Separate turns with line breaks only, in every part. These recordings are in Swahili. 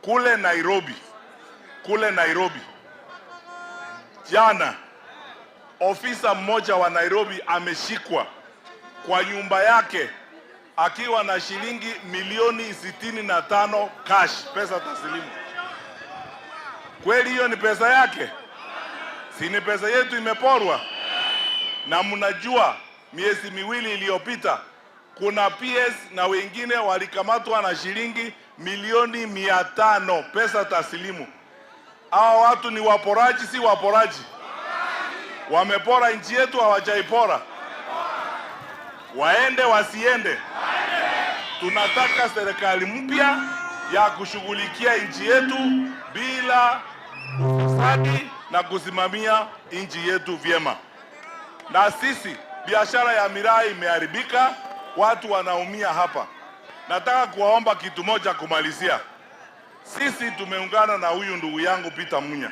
kule Nairobi jana ofisa mmoja wa Nairobi ameshikwa kwa nyumba yake akiwa na shilingi milioni 65 cash, pesa taslimu. Kweli hiyo ni pesa yake? Si ni pesa yetu imeporwa? Na mnajua miezi miwili iliyopita kuna PS na wengine walikamatwa na shilingi milioni 500 pesa taslimu. Hao watu ni waporaji, si waporaji? Wamepora nchi yetu, hawajaipora? Waende wasiende? Tunataka serikali mpya ya kushughulikia nchi yetu bila ufisadi na kusimamia nchi yetu vyema. Na sisi biashara ya miraa imeharibika, watu wanaumia hapa. Nataka kuwaomba kitu moja kumalizia. Sisi tumeungana na huyu ndugu yangu Peter Munya,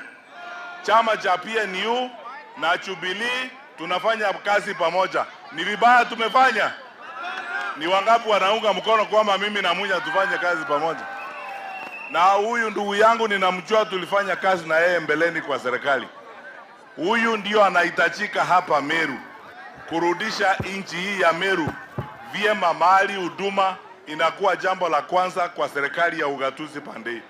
chama cha PNU na Jubilee, tunafanya kazi pamoja. Ni vibaya tumefanya? Ni wangapi wanaunga mkono kwamba mimi na Munya tufanye kazi pamoja? Na huyu ndugu yangu ninamjua, tulifanya kazi na yeye mbeleni kwa serikali. Huyu ndio anahitajika hapa Meru, kurudisha nchi hii ya Meru vyema, mahali huduma inakuwa jambo la kwanza kwa serikali ya ugatuzi pande hii.